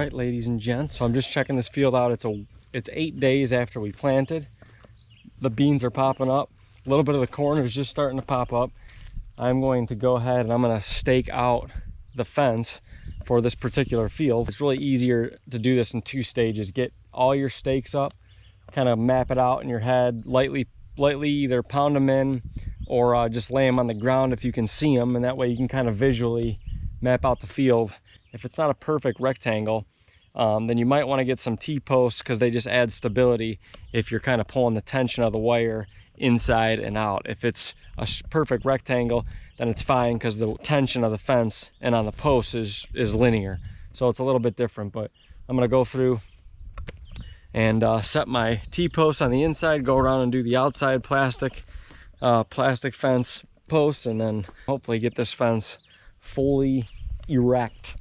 right, ladies and gents, so I'm just checking this field out. It's 8 days after we planted. The beans are popping up. A little bit of the corn is just starting to pop up. I'm going to go ahead and I'm going to stake out the fence for this particular field. It's really easier to do this in 2 stages. Get all your stakes up, kind of map it out in your head, lightly either pound them in or just lay them on the ground if you can see them, and that way you can kind of visually map out the field. If it's not a perfect rectangle, then you might want to get some T-posts because they just add stability if you're kind of pulling the tension of the wire inside and out. If it's a perfect rectangle, then it's fine because the tension of the fence and on the post is linear. So it's a little bit different, but I'm going to go through and set my T-posts on the inside, go around and do the outside plastic fence posts, and then hopefully get this fence fully erect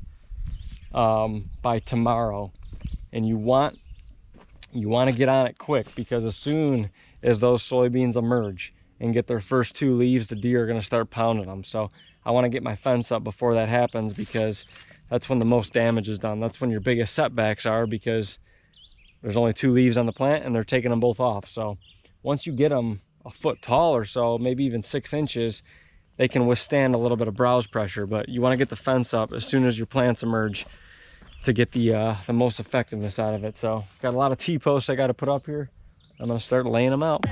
by tomorrow. And you want to get on it quick, because as soon as those soybeans emerge and get their first 2 leaves, the deer are going to start pounding them. So I want to get my fence up before that happens, because that's when the most damage is done. That's when your biggest setbacks are, because there's only 2 leaves on the plant and they're taking them both off. So once you get them a foot tall or so, maybe even 6 inches, they can withstand a little bit of browse pressure. But you want to get the fence up as soon as your plants emerge to get the most effectiveness out of it. So got a lot of T-posts I got to put up here. I'm going to start laying them out.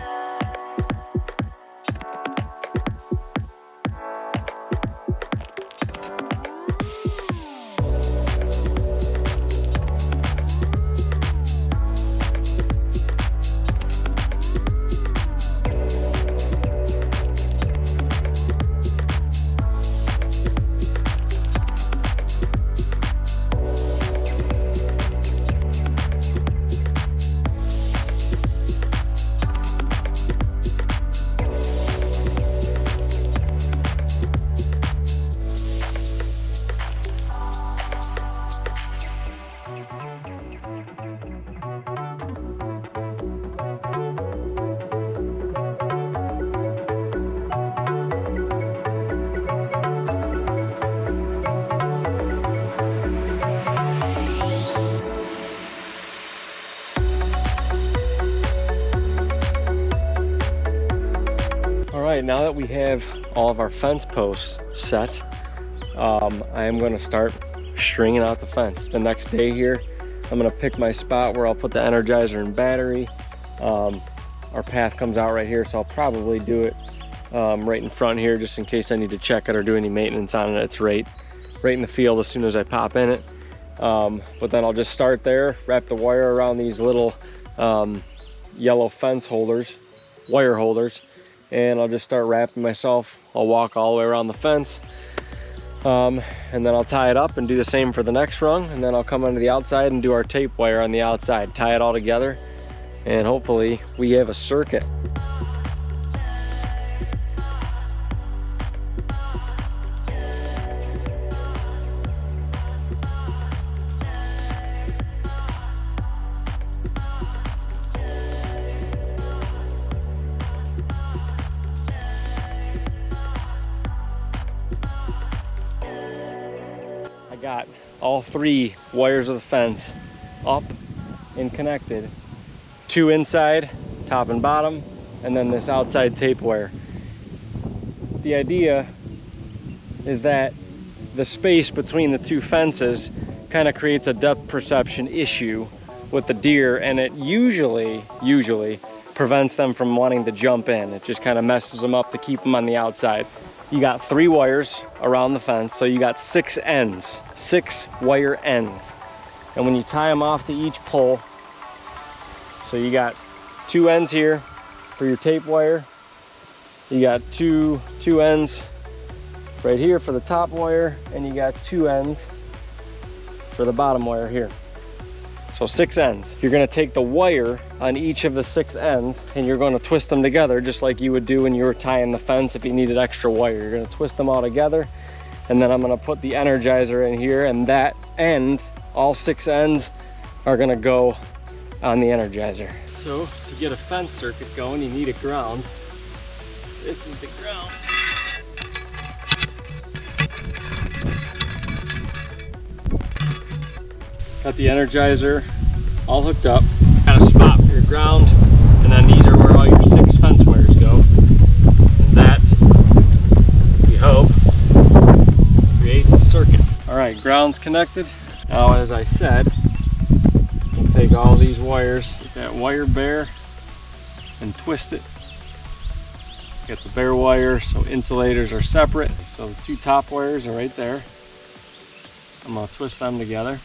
Now that we have all of our fence posts set, I am going to start stringing out the fence. The next day here, I'm going to pick my spot where I'll put the Energizer and battery. Our path comes out right here, so I'll probably do it right in front here, just in case I need to check it or do any maintenance on it. It's right in the field as soon as I pop in it. But then I'll just start there, wrap the wire around these little yellow fence holders, wire holders, and I'll just start wrapping myself. I'll walk all the way around the fence, and then I'll tie it up and do the same for the next rung, and then I'll come onto the outside and do our tape wire on the outside, tie it all together, and hopefully we have a circuit. Got all 3 wires of the fence up and connected, 2 inside, top and bottom, and then this outside tape wire. The idea is that the space between the 2 fences kind of creates a depth perception issue with the deer, and it usually prevents them from wanting to jump in. It just kind of messes them up to keep them on the outside. You got 3 wires around the fence, so you got 6 ends, 6 wire ends. And when you tie them off to each pole, so you got 2 ends here for your tape wire. You got two ends right here for the top wire, and you got 2 ends for the bottom wire here. So 6 ends. You're gonna take the wire on each of the 6 ends and you're gonna twist them together just like you would do when you were tying the fence if you needed extra wire. You're gonna twist them all together, and then I'm gonna put the Energizer in here, and that end, all 6 ends, are gonna go on the Energizer. So to get a fence circuit going, you need a ground. This is the ground. Got the Energizer all hooked up. Got a spot for your ground, and then these are where all your 6 fence wires go. And that, we hope, creates the circuit. All right, ground's connected. Now, as I said, we'll take all these wires, get that wire bare, and twist it. Get the bare wire, so insulators are separate. So the 2 top wires are right there. I'm gonna twist them together.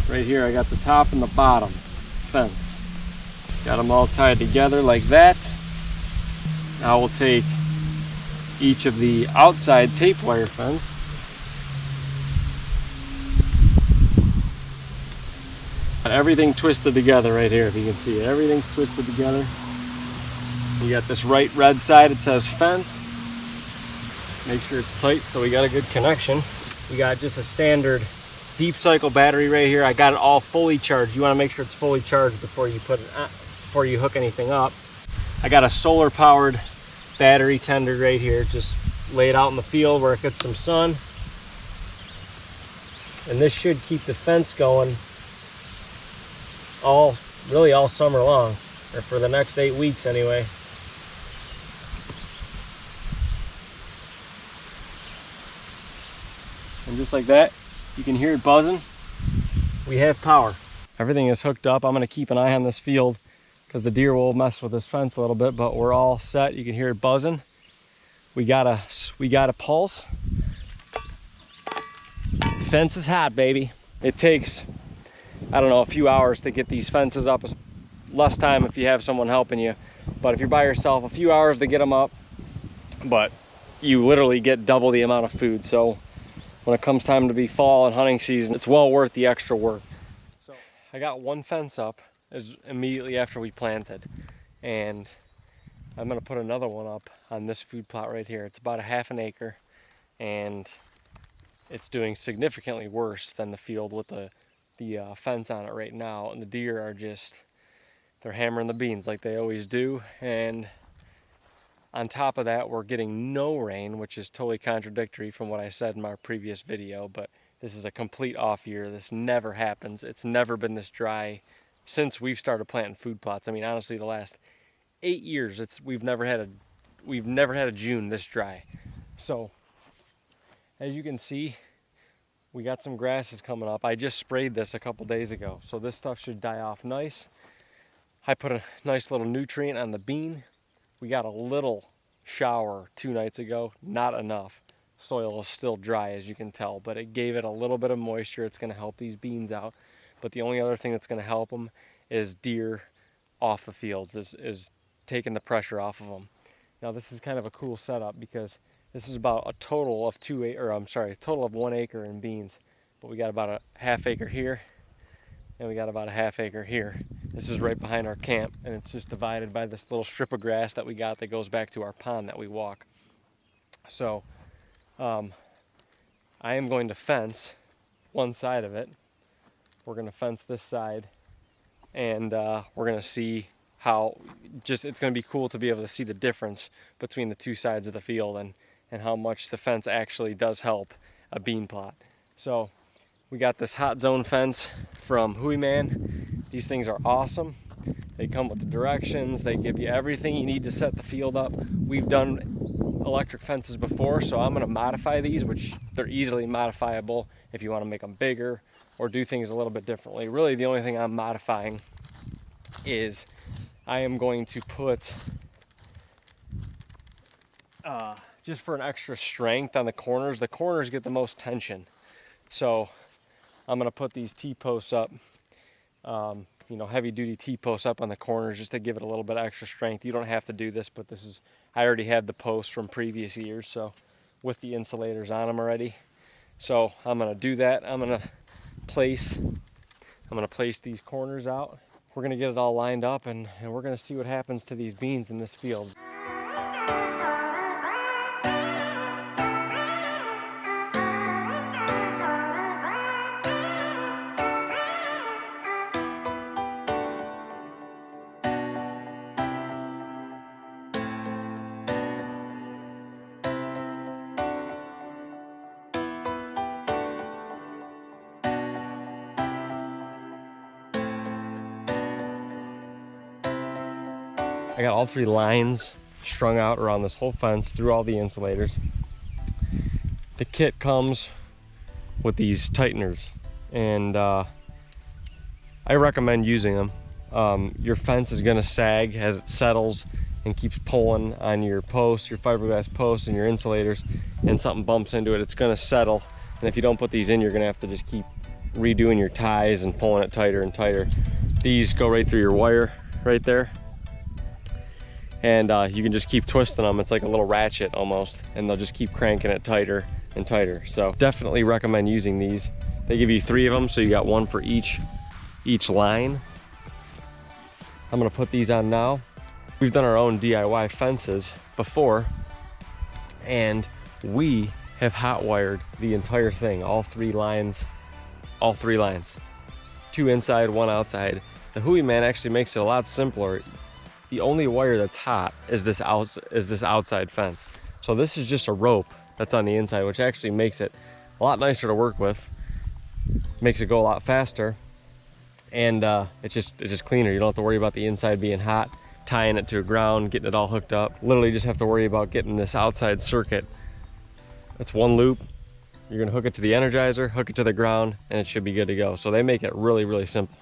Right here, I got the top and the bottom fence. Got them all tied together like that. Now we'll take each of the outside tape wire fence. Everything twisted together right here, if you can see it. Everything's twisted together. You got this right red side, it says fence. Make sure it's tight so we got a good connection. We got just a standard deep cycle battery right here. I got it all fully charged. You want to make sure it's fully charged before you put it on, before you hook anything up. I got a solar powered battery tender right here, just laid out in the field where it gets some sun. And this should keep the fence going really all summer long, or for the next 8 weeks anyway. And just like that, you can hear it buzzing. We have power. Everything is hooked up. I'm gonna keep an eye on this field because the deer will mess with this fence a little bit, but we're all set. You can hear it buzzing. We got a pulse. The fence is hot, baby. It takes, I don't know, a few hours to get these fences up. Less time if you have someone helping you, but if you're by yourself, a few hours to get them up, but you literally get double the amount of food. So when it comes time to be fall and hunting season, it's well worth the extra work. So I got one fence up immediately after we planted, and I'm gonna put another one up on this food plot right here. It's about a half an acre, and it's doing significantly worse than the field with the fence on it right now. And the deer are just, they're hammering the beans like they always do. And on top of that, we're getting no rain, which is totally contradictory from what I said in my previous video, but this is a complete off year. This never happens. It's never been this dry since we've started planting food plots. I mean, honestly, the last 8 years, we've never had a June this dry. So as you can see, we got some grasses coming up. I just sprayed this a couple days ago, so this stuff should die off nice. I put a nice little nutrient on the bean. We got a little shower 2 nights ago, not enough. Soil is still dry, as you can tell, but it gave it a little bit of moisture. It's gonna help these beans out. But the only other thing that's gonna help them is deer off the fields, is taking the pressure off of them. Now this is kind of a cool setup because this is about a total of a total of 1 acre in beans, but we got about a half acre here, and we got about a half acre here. This is right behind our camp, and it's just divided by this little strip of grass that we got that goes back to our pond that we walk. So I am going to fence one side of it. We're going to fence this side, and we're going to see how, it's going to be cool to be able to see the difference between the 2 sides of the field and how much the fence actually does help a bean plot. So we got this Hot Zone Fence from Hooyman. These things are awesome. They come with the directions. They give you everything you need to set the field up. We've done electric fences before, so I'm gonna modify these, which they're easily modifiable if you wanna make them bigger or do things a little bit differently. Really, the only thing I'm modifying is I am going to put, just for an extra strength on the corners get the most tension. So I'm gonna put these T-posts up, heavy duty T-posts up on the corners just to give it a little bit of extra strength. You don't have to do this, but I already had the posts from previous years, so with the insulators on them already. So I'm gonna do that. I'm gonna place these corners out. We're gonna get it all lined up, and we're gonna see what happens to these beans in this field. I got all 3 lines strung out around this whole fence through all the insulators. The kit comes with these tighteners, and I recommend using them. Your fence is gonna sag as it settles and keeps pulling on your posts, your fiberglass posts and your insulators, and something bumps into it, it's gonna settle. And if you don't put these in, you're gonna have to just keep redoing your ties and pulling it tighter and tighter. These go right through your wire right there. And you can just keep twisting them. It's like a little ratchet almost, and they'll just keep cranking it tighter and tighter. So definitely recommend using these. They give you 3 of them, so you got 1 for each line. I'm gonna put these on now. We've done our own DIY fences before, and we have hot wired the entire thing, all 3 lines, 2 inside, 1 outside. The Hooyman actually makes it a lot simpler. The only wire that's hot is this outside fence. So this is just a rope that's on the inside, which actually makes it a lot nicer to work with, makes it go a lot faster, and it's just cleaner. You don't have to worry about the inside being hot, tying it to a ground, getting it all hooked up. Literally just have to worry about getting this outside circuit. It's 1 loop. You're gonna hook it to the Energizer, hook it to the ground, and it should be good to go. So they make it really, really simple.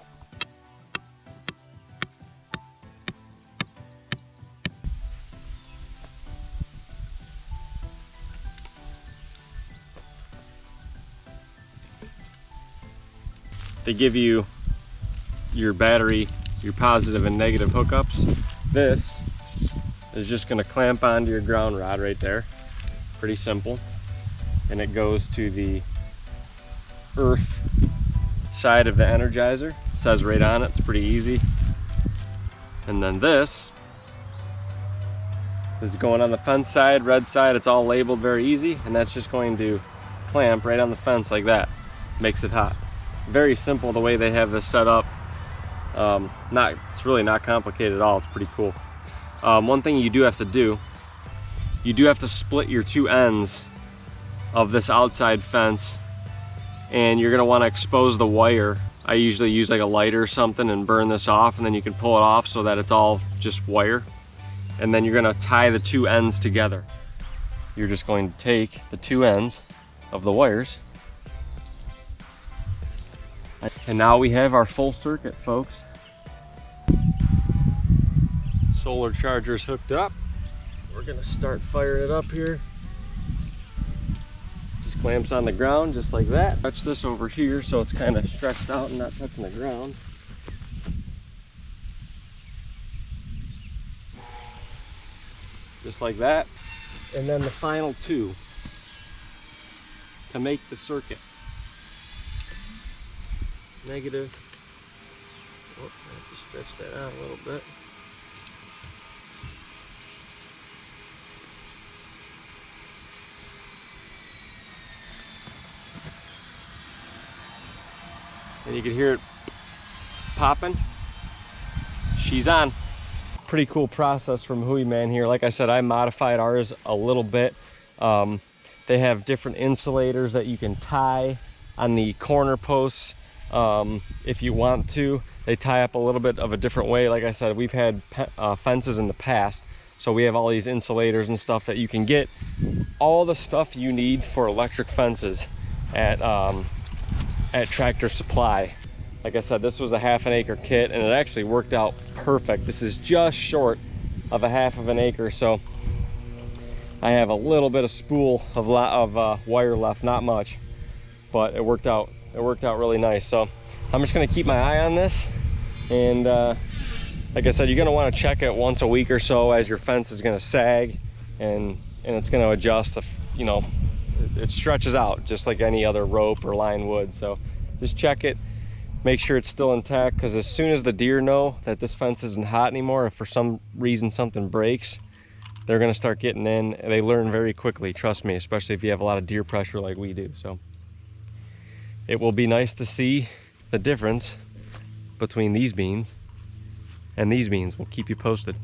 They give you your battery, your positive and negative hookups. This is just gonna clamp onto your ground rod right there. Pretty simple. And it goes to the earth side of the Energizer. It says right on it, it's pretty easy. And then this is going on the fence side, red side. It's all labeled very easy, and that's just going to clamp right on the fence like that. Makes it hot. Very simple the way they have this set up. It's really not complicated at all. It's pretty cool. One thing you do have to do, you do have to split your 2 ends of this outside fence, and you're gonna wanna expose the wire. I usually use like a lighter or something and burn this off, and then you can pull it off so that it's all just wire. And then you're gonna tie the 2 ends together. You're just going to take the 2 ends of the wires, and now we have our full circuit, folks. Solar charger's hooked up. We're gonna start firing it up here. Just clamps on the ground just like that. Touch this over here so it's kind of stretched out and not touching the ground. Just like that. And then the final 2 to make the circuit. Negative. Oh, I have to stretch that out a little bit. And you can hear it popping. She's on. Pretty cool process from Hooyman here. Like I said, I modified ours a little bit. They have different insulators that you can tie on the corner posts. If you want to, they tie up a little bit of a different way. Like I said, we've had fences in the past, so we have all these insulators and stuff that you can get all the stuff you need for electric fences at Tractor Supply. Like I said, this was a ½ acre kit, and it actually worked out perfect. This is just short of a ½ of an acre, so I have a little bit of spool of wire left, not much, but it worked out really nice. So I'm just gonna keep my eye on this, and like I said, you're gonna want to check it once a week or so, as your fence is gonna sag and it's gonna adjust. You know, it stretches out just like any other rope or line would. So just check it, make sure it's still intact, because as soon as the deer know that this fence isn't hot anymore, if for some reason something breaks, they're gonna start getting in. They learn very quickly, trust me, especially if you have a lot of deer pressure like we do. So it will be nice to see the difference between these beans and these beans. We'll keep you posted.